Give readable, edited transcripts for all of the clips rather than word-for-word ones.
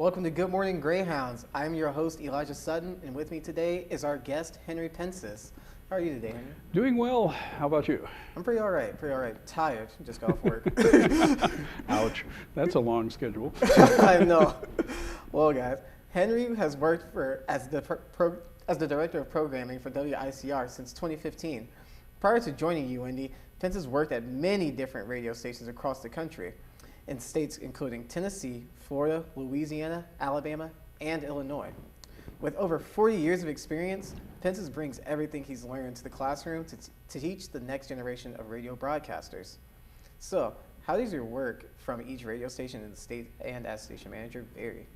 Welcome to Good Morning Greyhounds. I'm your host, Elijah Sutton, and with me today is our guest, Henri Pensis. How are you today, Henry? Doing well. How about you? I'm pretty all right. Tired. Just got off work. Ouch. That's a long schedule. I know. Well, guys, Henri has worked as the director of programming for WICR since 2015. Prior to joining UINDY, Pensis worked at many different radio stations across the country in states including Tennessee, Florida, Louisiana, Alabama, and Illinois. With over 40 years of experience, Pensis brings everything he's learned to the classroom to teach the next generation of radio broadcasters. So, how does your work from each radio station in the state and as station manager vary?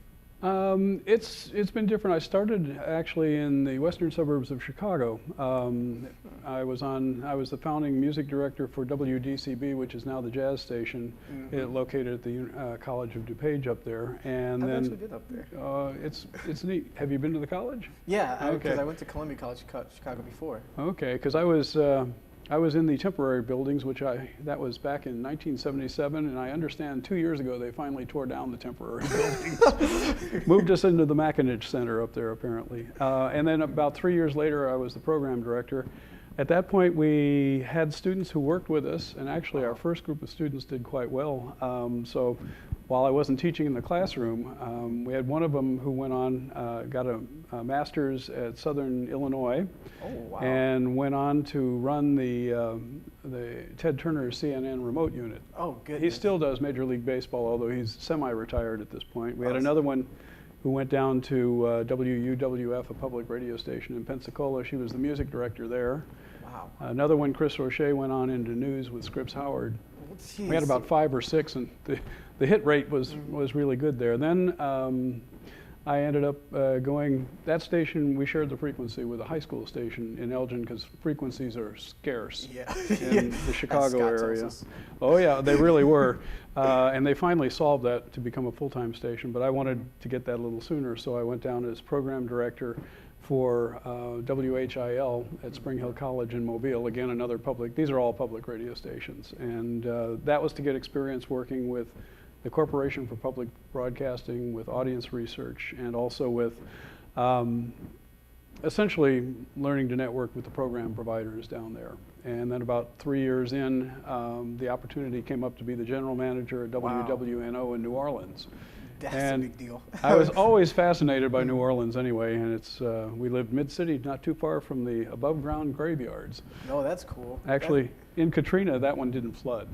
It's been different. I started actually in the western suburbs of Chicago. I was the founding music director for WDCB, which is now the jazz station, located at the College of DuPage up there. And I've then actually been up there. It's neat. Have you been to the college? Yeah, because Okay. I went to Columbia College, Chicago before. Okay, because I was in the temporary buildings, that was back in 1977, and I understand 2 years ago they finally tore down the temporary buildings, moved us into the Mackinac Center up there apparently. And then about 3 years later, I was the program director. At that point, we had students who worked with us, and actually our first group of students did quite well. So while I wasn't teaching in the classroom, we had one of them who went on, got a master's at Southern Illinois, and went on to run the Ted Turner CNN remote unit. Oh, goodness. He still does Major League Baseball, although he's semi-retired at this point. We had another one who went down to WUWF, a public radio station in Pensacola. She was the music director there. Wow. Another one, Chris Roche, went on into news with Scripps Howard. Jeez. We had about 5 or 6, and the hit rate was really good there. Then I ended up going, that station, we shared the frequency with a high school station in Elgin because frequencies are scarce in the Chicago area. Oh yeah, they really were. And they finally solved that to become a full-time station, but I wanted to get that a little sooner, so I went down as program director for WHIL at Spring Hill College in Mobile. Again, another public, these are all public radio stations. And that was to get experience working with the Corporation for Public Broadcasting, with audience research, and also with essentially learning to network with the program providers down there. And then about 3 years in, the opportunity came up to be the general manager at WWNO in New Orleans. That's a big deal. I was always fascinated by New Orleans anyway, and it's we lived mid-city, not too far from the above-ground graveyards. Oh, that's cool. Actually, in Katrina, that one didn't flood.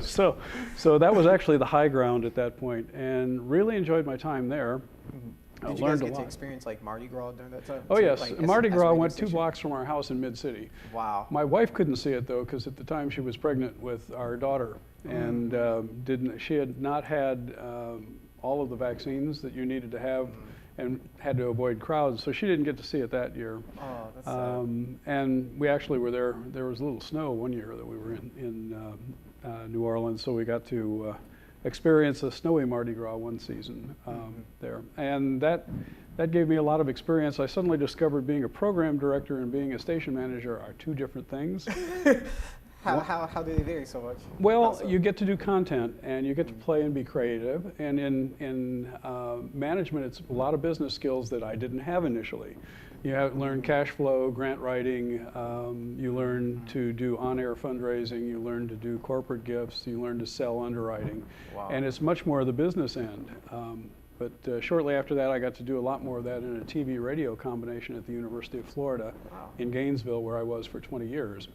So that was actually the high ground at that point, and really enjoyed my time there. Did you guys get to experience like Mardi Gras during that time? Oh yes, like, Mardi Gras went 2 station? blocks from our house in Mid-City. Wow. My wife couldn't see it though, because at the time she was pregnant with our daughter, and she had not had all of the vaccines that you needed to have, and had to avoid crowds, so she didn't get to see it that year. Oh, that's sad. And we actually were there. There was a little snow one year that we were in New Orleans, so we got to experience a snowy Mardi Gras one season there. And that gave me a lot of experience. I suddenly discovered being a program director and being a station manager are 2 different things. How do they vary so much? Well, you get to do content, and you get to play and be creative. And in management, it's a lot of business skills that I didn't have initially. You have to learn cash flow, grant writing, you learn to do on-air fundraising, you learn to do corporate gifts, you learn to sell underwriting. Wow. And it's much more the business end. But shortly after that, I got to do a lot more of that in a TV radio combination at the University of Florida in Gainesville, where I was for 20 years.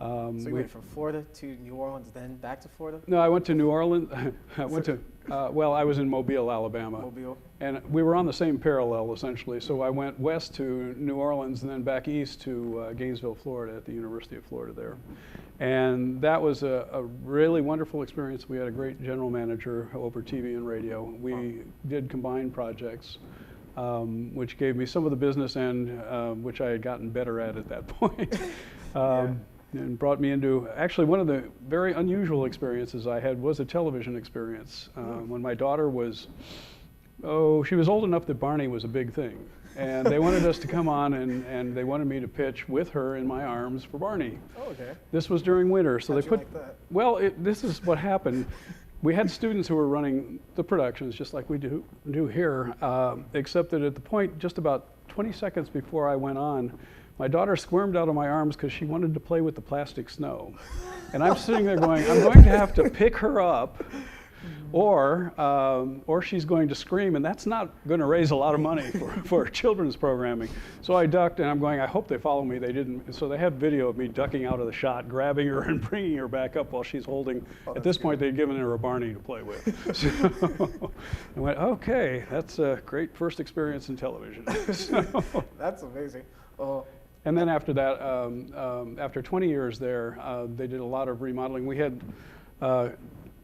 So you went from Florida to New Orleans, then back to Florida? No, I went to New Orleans. I was in Mobile, Alabama. Mobile. And we were on the same parallel, essentially. So I went west to New Orleans and then back east to Gainesville, Florida, at the University of Florida there. And that was a really wonderful experience. We had a great general manager over TV and radio. We did combined projects, which gave me some of the business end, which I had gotten better at that point. And brought me into, actually one of the very unusual experiences I had was a television experience. When my daughter was, she was old enough that Barney was a big thing. And they wanted us to come on, and they wanted me to pitch with her in my arms for Barney. Oh, okay. This was during winter, so How'd they put, you like that? well, this is what happened. we had students who were running the productions just like we do here, except that at the point just about 20 seconds before I went on, my daughter squirmed out of my arms because she wanted to play with the plastic snow. And I'm sitting there going, I'm going to have to pick her up, or she's going to scream, and that's not going to raise a lot of money for children's programming. So I ducked, and I'm going, I hope they follow me. They didn't. So they have video of me ducking out of the shot, grabbing her and bringing her back up while she's holding. At this point, they'd given her a Barney to play with. So I went, okay, that's a great first experience in television. So, that's amazing. Oh. And then after that, after 20 years there, they did a lot of remodeling. We had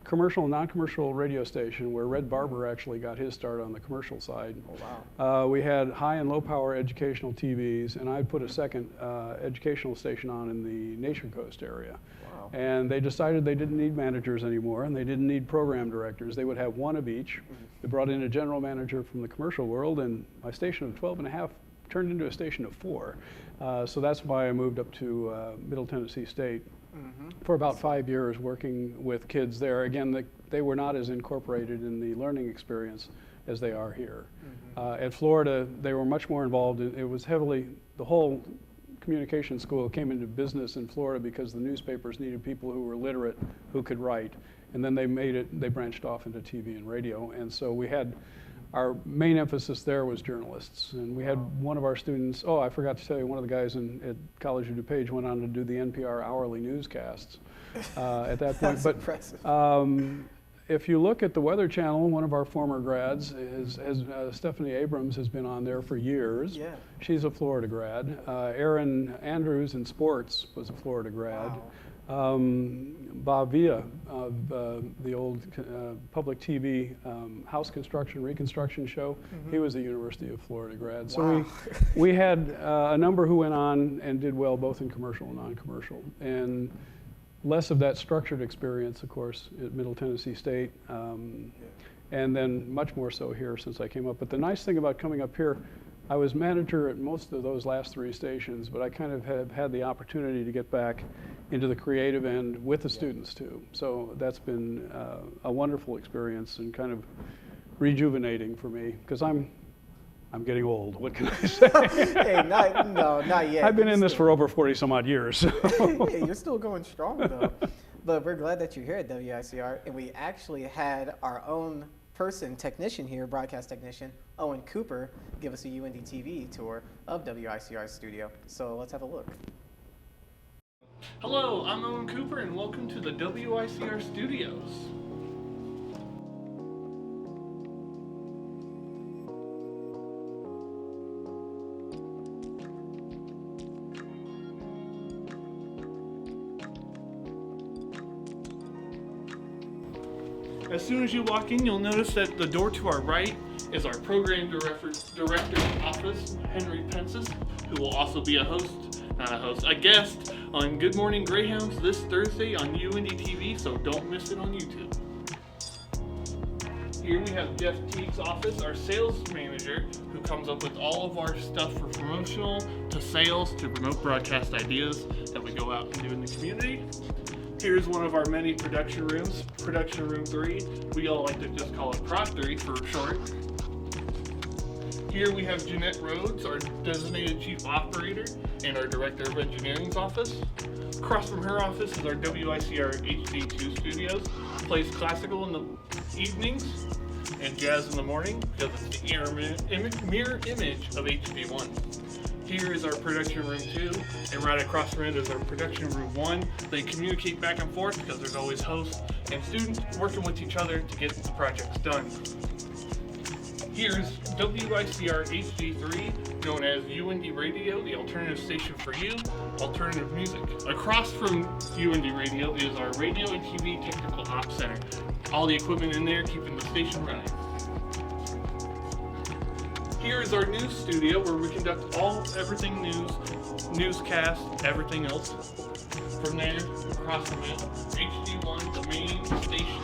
commercial and non-commercial radio station where Red Barber actually got his start on the commercial side. Oh, wow. We had high and low power educational TVs, and I'd put a second educational station on in the Nation Coast area. Wow. And they decided they didn't need managers anymore, and they didn't need program directors. They would have one of each. They brought in a general manager from the commercial world, and my station of 12 and a half turned into a station of 4. So that's why I moved up to Middle Tennessee State for about 5 years, working with kids there. Again, they were not as incorporated in the learning experience as they are here. At Florida, they were much more involved. It was heavily, the whole communication school came into business in Florida because the newspapers needed people who were literate, who could write. And then they branched off into TV and radio. And so we had, our main emphasis there was journalists. And we had one of our students, oh, I forgot to tell you, one of the guys at College of DuPage went on to do the NPR hourly newscasts at that point. That's but impressive. If you look at the Weather Channel, one of our former grads, Stephanie Abrams, has been on there for years. Yeah. She's a Florida grad. Erin Andrews in sports was a Florida grad. Wow. Bob Villa of the old public TV house construction, reconstruction show, he was a University of Florida grad. So Wow. we had a number who went on and did well both in commercial and non-commercial. And less of that structured experience, of course, at Middle Tennessee State, and then much more so here since I came up. But the nice thing about coming up here, I was manager at most of those last 3 stations, but I kind of have had the opportunity to get back into the creative end with the students too. So that's been a wonderful experience and kind of rejuvenating for me, because I'm getting old. What can I say? Hey, not yet. I've been in this for over 40 some odd years. So. Hey, you're still going strong though. But we're glad that you're here at WICR, and we actually had our own technician here, broadcast technician, Owen Cooper, give us a UINDY TV tour of WICR's studio. So let's have a look. Hello, I'm Owen Cooper, and welcome to the WICR studios. As soon as you walk in, you'll notice that the door to our right is our program director's office, Henri Pensis, who will also be a guest on Good Morning Greyhounds this Thursday on UINDY TV, so don't miss it on YouTube. Here we have Jeff Teague's office, our sales manager, who comes up with all of our stuff for promotional to sales to remote broadcast ideas that we go out and do in the community. Here's one of our many production rooms, Production Room 3. We all like to just call it Prod 3 for short. Here we have Jeanette Rhodes, our designated chief operator, and our director of engineering's office. Across from her office is our WICR HD2 studios. Plays classical in the evenings and jazz in the morning because it's the mirror image of HD1. Here is our production room 2, and right across from it is our production room 1. They communicate back and forth because there's always hosts and students working with each other to get the projects done. Here's WICR HD3, known as UINDY Radio, the alternative station for you, alternative music. Across from UINDY Radio is our radio and TV technical ops center. All the equipment in there keeping the station running. Here is our news studio where we conduct everything news, newscast, everything else. From there, across from it, HD1, the main station.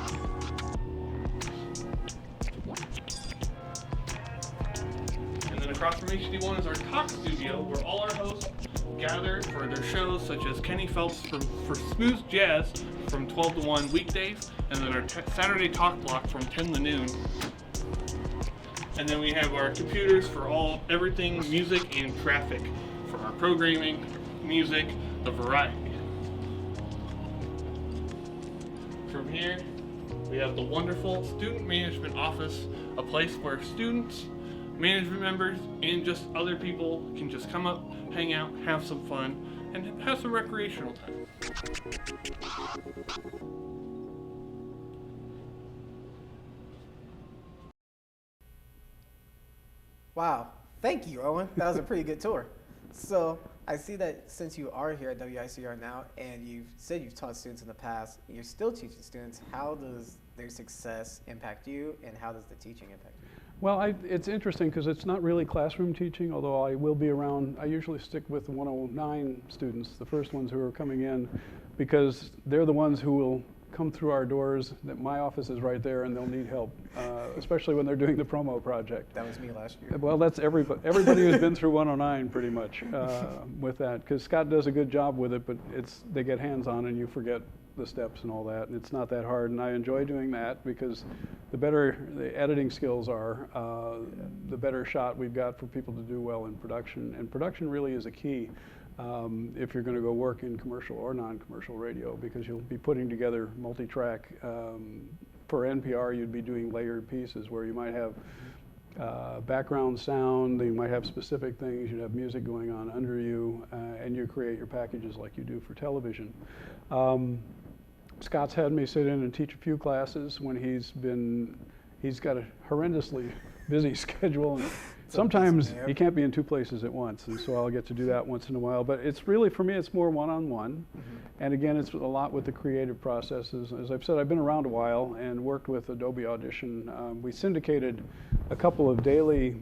And then across from HD1 is our talk studio where all our hosts gather for their shows, such as Kenny Phelps for Smooth Jazz from 12 to 1 weekdays, and then our Saturday talk block from 10 to noon. And then we have our computers for everything music and traffic, for our programming, music, the variety. From here, we have the wonderful Student Management Office, a place where students, management members, and just other people can just come up, hang out, have some fun, and have some recreational time. Wow, thank you, Owen. That was a pretty good tour. So I see that since you are here at WICR now, and you've said you've taught students in the past, you're still teaching students. How does their success impact you, and how does the teaching impact you? Well, it's interesting because it's not really classroom teaching, although I will be around. I usually stick with the 109 students, the first ones who are coming in, because they're the ones who will come through our doors. That my office is right there, and they'll need help, especially when they're doing the promo project. That was me last year. Well, that's everybody who's been through 109 pretty much with that, because Scott does a good job with it, but they get hands-on and you forget the steps and all that, and it's not that hard, and I enjoy doing that because the better the editing skills are, the better shot we've got for people to do well in production, and production really is a key if you're going to go work in commercial or non-commercial radio, because you'll be putting together multi-track. For NPR, you'd be doing layered pieces where you might have background sound, you might have specific things, you'd have music going on under you, and you create your packages like you do for television. Scott's had me sit in and teach a few classes when he's got a horrendously busy schedule, and sometimes he can't be in two places at once, and so I'll get to do that once in a while. But it's really, for me, it's more one-on-one. And again, it's a lot with the creative processes. As I've said, I've been around a while and worked with Adobe Audition. We syndicated a couple of daily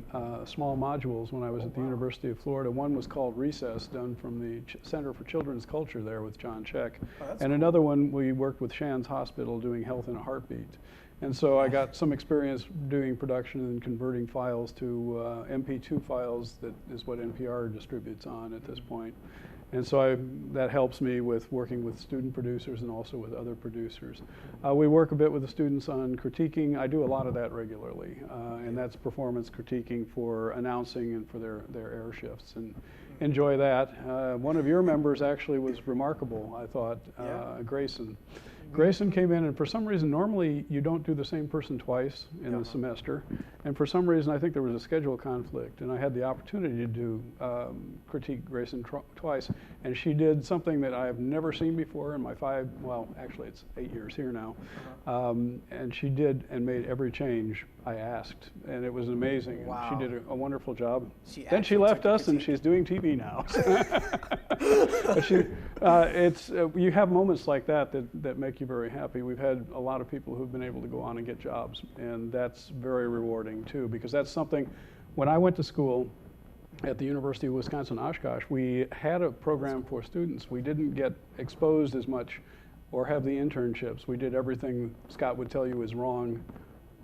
small modules when I was at the University of Florida. One was called Recess, done from the Center for Children's Culture there with John Check. And another one, we worked with Shands Hospital doing Health in a Heartbeat. And so I got some experience doing production and converting files to MP2 files. That is what NPR distributes on at this point. And so that helps me with working with student producers and also with other producers. We work a bit with the students on critiquing. I do a lot of that regularly, and that's performance critiquing for announcing and for their air shifts, and enjoy that. One of your members actually was remarkable, I thought, Grayson. Grayson came in, and for some reason, normally you don't do the same person twice in the semester. And for some reason, I think there was a schedule conflict, and I had the opportunity to do critique Grayson twice. And she did something that I have never seen before in my actually it's 8 years here now. And she did and made every change I asked, and it was amazing. Wow. She did a wonderful job. Then she left us, and she's doing TV now. But you have moments like that make you very happy. We've had a lot of people who've been able to go on and get jobs, and that's very rewarding too, because that's something. When I went to school at the University of Wisconsin-Oshkosh, we had a program for students. We didn't get exposed as much or have the internships. We did everything Scott would tell you is wrong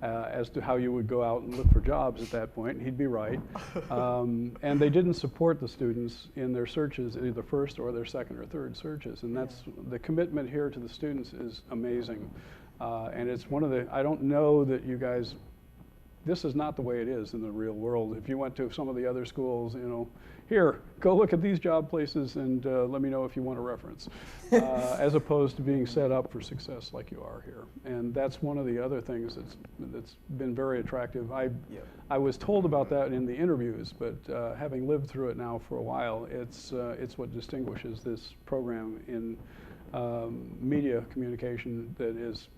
as to how you would go out and look for jobs at that point, and he'd be right. And they didn't support the students in their searches, either first or their second or third searches, and that's the commitment here to the students is amazing. And it's one of the, I don't know that you guys, this is not the way it is in the real world. If you went to some of the other schools, here, go look at these job places and let me know if you want a reference, as opposed to being set up for success like you are here. And that's one of the other things that's been very attractive. I was told about that in the interviews, but having lived through it now for a while, it's what distinguishes this program in media communication that is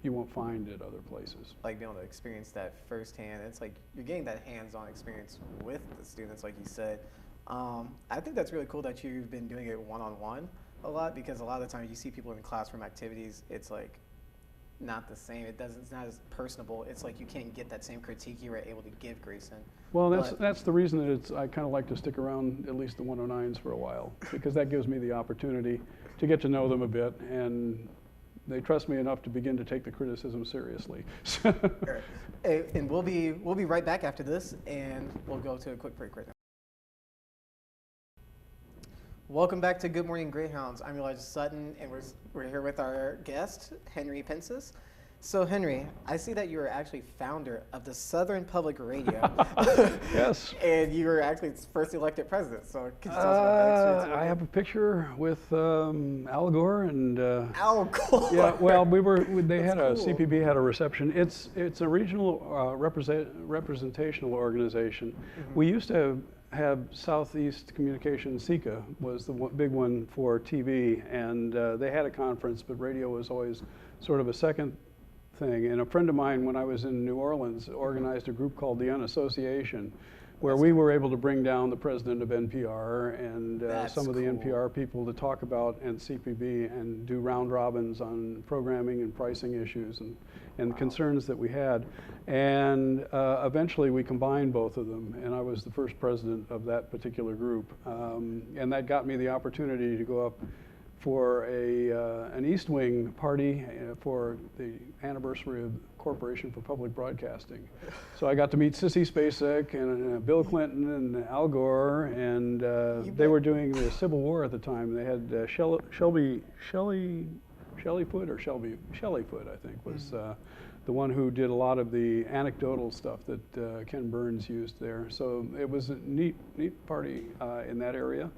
you won't find it other places. Like being able to experience that firsthand. It's like you're getting that hands-on experience with the students, like you said. I think that's really cool that you've been doing it one-on-one a lot, because a lot of the time you see people in classroom activities, it's like not the same. It's not as personable. It's like you can't get that same critique you were able to give Grayson. Well, that's the reason that I kind of like to stick around at least the 109s for a while, because that gives me the opportunity to get to know them a bit, and they trust me enough to begin to take the criticism seriously. And we'll be right back after this, and we'll go to a quick break right now. Welcome back to Good Morning Greyhounds. I'm Elijah Sutton, and we're here with our guest, Henri Pensis. So, Henry, I see that you are actually founder of the Southern Public Radio. Yes. And you were actually first elected president. So, could you tell us about that experience? I have a picture with Al Gore and. Al Gore. Yeah. Well, they had That's a cool. CPB had a reception. It's a regional representational organization. Mm-hmm. We used to have Southeast Communications, SECA was the big one for TV, and they had a conference, but radio was always sort of a second thing. And a friend of mine, when I was in New Orleans, organized a group called the Unassociation, where we were able to bring down the president of NPR and some of the cool. NPR people to talk about and CPB and do round robins on programming and pricing issues and concerns that we had. And eventually we combined both of them, and I was the first president of that particular group. And that got me the opportunity to go up for an East Wing party for the anniversary of Corporation for Public Broadcasting. So I got to meet Sissy Spacek and Bill Clinton and Al Gore, and they were doing the Civil War at the time. They had Shelleyfoot, I think, was the one who did a lot of the anecdotal stuff that Ken Burns used there. So it was a neat party in that area.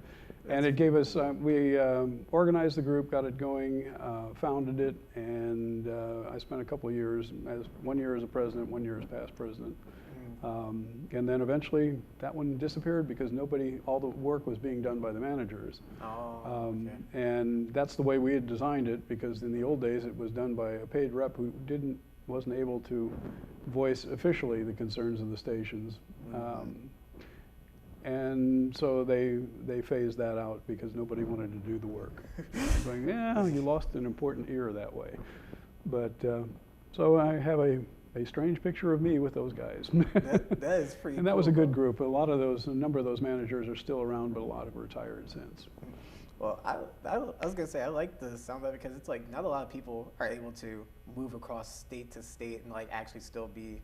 And it gave us, we organized the group, got it going, founded it, and I spent a couple of years, 1 year as a president, 1 year as past president. And then eventually that one disappeared because all the work was being done by the managers. Okay. And that's the way we had designed it, because in the old days it was done by a paid rep who wasn't able to voice officially the concerns of the stations. And so they phased that out because nobody wanted to do the work. Going, yeah, you lost an important ear that way. But so I have a strange picture of me with those guys. That is pretty And that cool, was a good though. group. A number of those managers are still around, but a lot have retired since. Well, I was going to say, I like the sound of it because it's like not a lot of people are able to move across state to state and like actually still be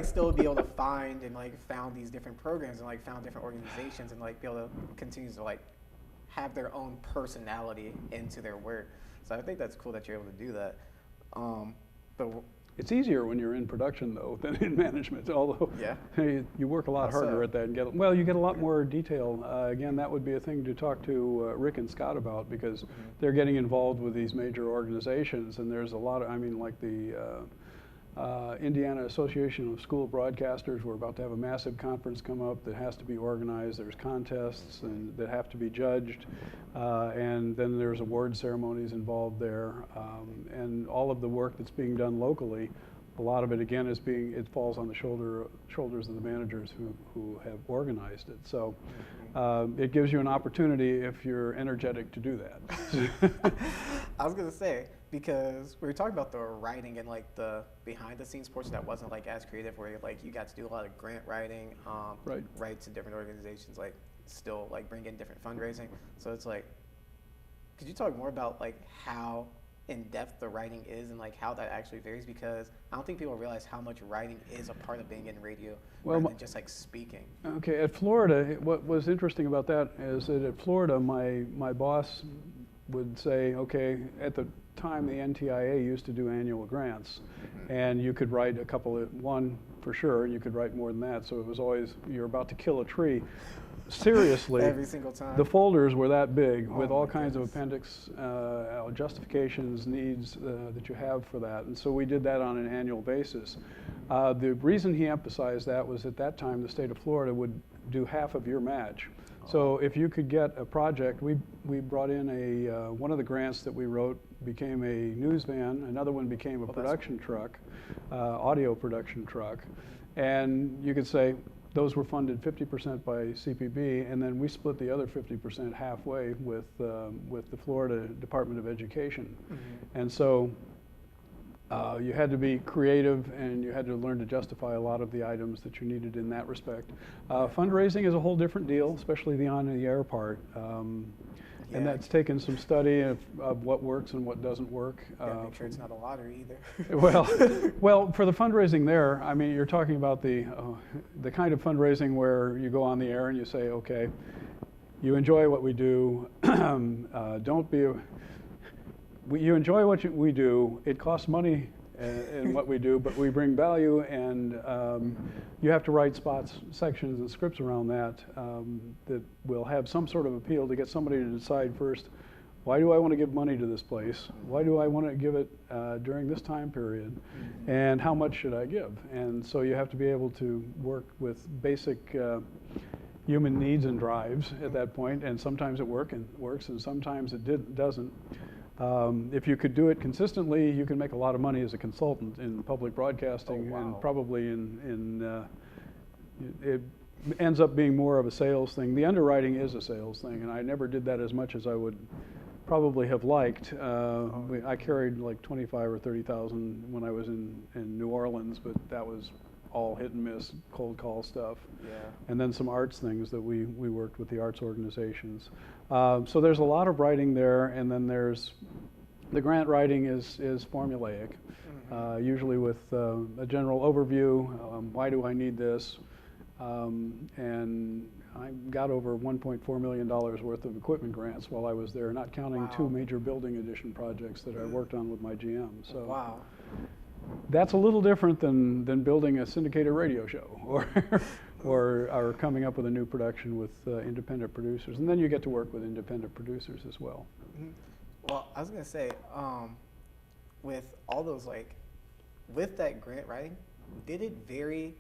still be able to find and like found these different programs and like found different organizations and like be able to continue to like have their own personality into their work. So I think that's cool that you're able to do that. But It's easier when you're in production, though, than in management, although you work a lot harder at that and you get a lot more detail. Again, that would be a thing to talk to Rick and Scott about, because they're getting involved with these major organizations, and there's a lot of, like the Indiana Association of School Broadcasters, we're about to have a massive conference come up that has to be organized. There's contests and that have to be judged, and then there's award ceremonies involved there, and all of the work that's being done locally, a lot of it again it falls on the shoulders of the managers who have organized it. So it gives you an opportunity if you're energetic to do that. I was going to say, because we were talking about the writing and like the behind the scenes portion that wasn't like as creative, where like you got to do a lot of grant writing, write to different organizations, like still like bring in different fundraising. So it's like, could you talk more about like how in depth the writing is and like how that actually varies? Because I don't think people realize how much writing is a part of being in radio, rather than just like speaking. Okay, at Florida, what was interesting about that is that at Florida, my boss would say, okay, at the time the NTIA used to do annual grants, and you could write one for sure, and you could write more than that, so it was always, you're about to kill a tree. Seriously, every single time. The folders were that big with all my kinds goodness. of appendix justifications, needs that you have for that, and so we did that on an annual basis. The reason he emphasized that was at that time the state of Florida would do half of your match. So if you could get a project, we brought in one of the grants that we wrote became a news van, another one became a production truck, audio production truck, and you could say those were funded 50% by CPB, and then we split the other 50% halfway with the Florida Department of Education. And so you had to be creative, and you had to learn to justify a lot of the items that you needed in that respect. Fundraising is a whole different deal, especially the on-the-air part. And that's taken some study of what works and what doesn't work. Make sure it's not a lottery either. well, for the fundraising there, I mean, you're talking about the kind of fundraising where you go on the air and you say, okay, you enjoy what we do. You enjoy what we do. It costs money in what we do, but we bring value, and you have to write sections, and scripts around that that will have some sort of appeal to get somebody to decide first, why do I want to give money to this place? Why do I want to give it during this time period? And how much should I give? And so you have to be able to work with basic human needs and drives at that point, and sometimes it works, and sometimes it doesn't. If you could do it consistently, you can make a lot of money as a consultant in public broadcasting. Oh, wow. And probably it ends up being more of a sales thing. The underwriting is a sales thing, and I never did that as much as I would probably have liked. I carried like 25 or 30,000 when I was in New Orleans, but that was all hit and miss, cold call stuff. Yeah. And then some arts things that we worked with the arts organizations. So there's a lot of writing there, and then there's the grant writing is formulaic, usually with a general overview. Why do I need this? And I got over $1.4 million worth of equipment grants while I was there, not counting 2 major building addition projects that I worked on with my GM. So wow. That's a little different than building a syndicated radio show or coming up with a new production with independent producers. And then you get to work with independent producers as well. Well, I was going to say, with all those, with that grant writing, did it vary?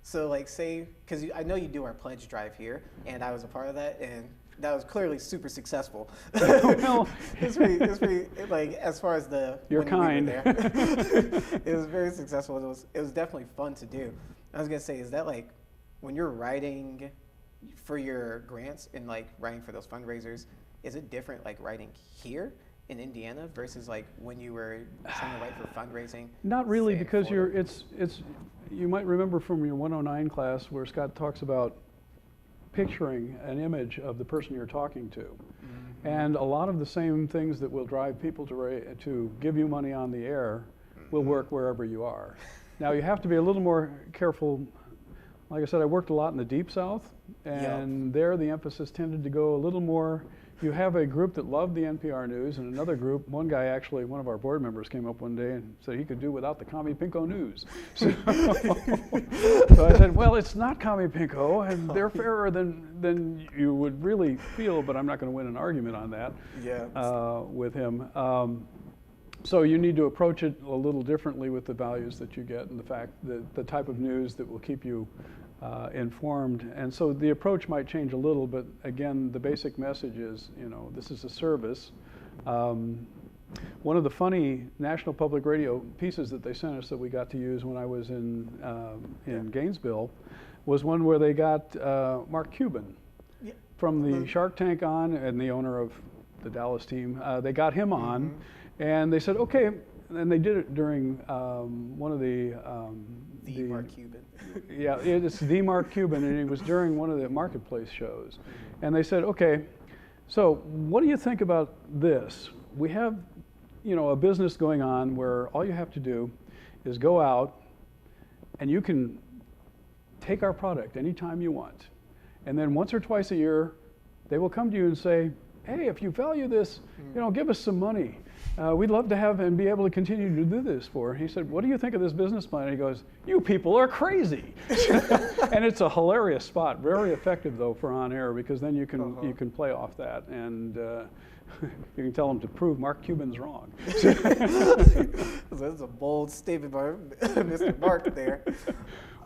So, say, because I know you do our pledge drive here, and I was a part of that, and that was clearly super successful. Well, it's pretty, as far as the you're kind. There, it was very successful. It was definitely fun to do. I was gonna say, is that when you're writing for your grants and writing for those fundraisers, is it different writing here in Indiana versus when you were trying to write for fundraising? Not really, because you might remember from your 109 class where Scott talks about picturing an image of the person you're talking to. And a lot of the same things that will drive people to give you money on the air will work wherever you are. Now you have to be a little more careful. Like I said, I worked a lot in the Deep South, and there the emphasis tended to go a little more. You have a group that loved the NPR news, and another group, one guy actually, one of our board members came up one day and said he could do without the Commie Pinko news. So I said, well, it's not Commie Pinko, and they're fairer than you would really feel, but I'm not going to win an argument on that with him. So you need to approach it a little differently with the values that you get and the fact that the type of news that will keep you informed. And so the approach might change a little, but again, the basic message is, this is a service. One of the funny National Public Radio pieces that they sent us that we got to use when I was in Gainesville was one where they got Mark Cuban from the Shark Tank on, and the owner of the Dallas team. They got him on, and they said, okay, and they did it during one of the Mark Cuban. Yeah, it's the Mark Cuban, and it was during one of the Marketplace shows. And they said, okay, so what do you think about this? We have, a business going on where all you have to do is go out and you can take our product anytime you want. And then once or twice a year, they will come to you and say, hey, if you value this, give us some money. We'd love to have and be able to continue to do this for. And he said, what do you think of this business plan? And he goes, you people are crazy. And it's a hilarious spot, very effective though for on air, because then you can play off that, and you can tell them to prove Mark Cuban's wrong. So that's a bold statement by Mr. Mark there.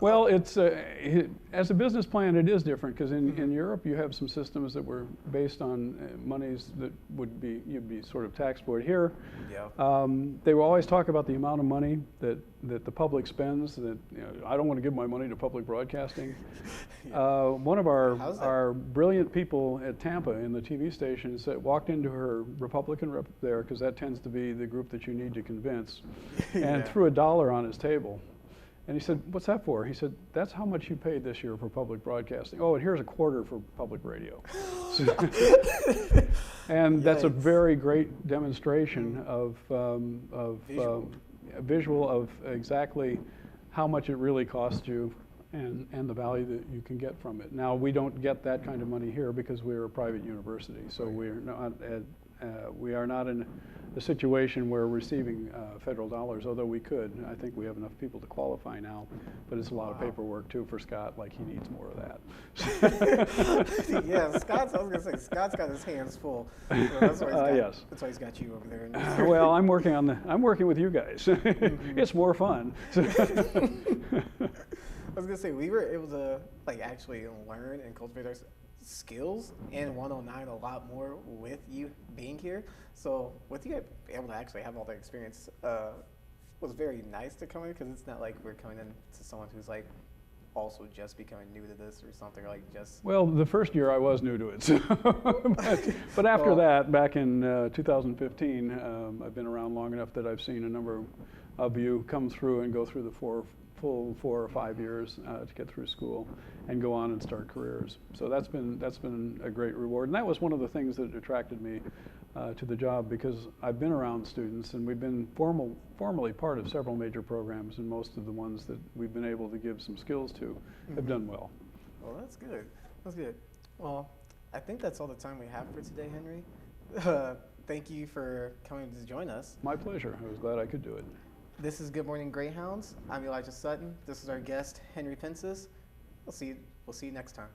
Well, it's as a business plan, it is different, because in Europe you have some systems that were based on monies that you'd be sort of taxed for it. Here, they will always talk about the amount of money that the public spends. That I don't want to give my money to public broadcasting. One of our brilliant people at Tampa in the TV station walked into her Republican rep there, because that tends to be the group that you need to convince, and threw $1 on his table. And he said, what's that for? He said, that's how much you paid this year for public broadcasting. Oh, and here's a quarter for public radio. And that's a very great demonstration of visual of exactly how much it really costs you and the value that you can get from it. Now, we don't get that kind of money here because we're a private university, so we are not in a situation where we're receiving federal dollars, although we could. I think we have enough people to qualify now, but it's a lot of paperwork too for Scott, like he needs more of that. Yeah, I was going to say, Scott's got his hands full. So that's why yes. That's why he's got you over there. Well, I'm working with you guys. It's more fun. I was gonna say we were able to like actually learn and cultivate our skills in 109 a lot more with you being here. So with you able to actually have all the experience was very nice to come in, because it's not like we're coming in to someone who's like also just becoming new to this or something, or like just. Well, the first year I was new to it, so but after that, back in 2015, I've been around long enough that I've seen a number of you come through and go through the full 4 or 5 years to get through school and go on and start careers. So that's been a great reward, and that was one of the things that attracted me to the job, because I've been around students and we've been formally part of several major programs, and most of the ones that we've been able to give some skills to have done well. Well, that's good. That's good. Well, I think that's all the time we have for today, Henry. Thank you for coming to join us. My pleasure. I was glad I could do it. This is Good Morning Greyhounds. I'm Elijah Sutton. This is our guest, Henri Pensis. We'll see you next time.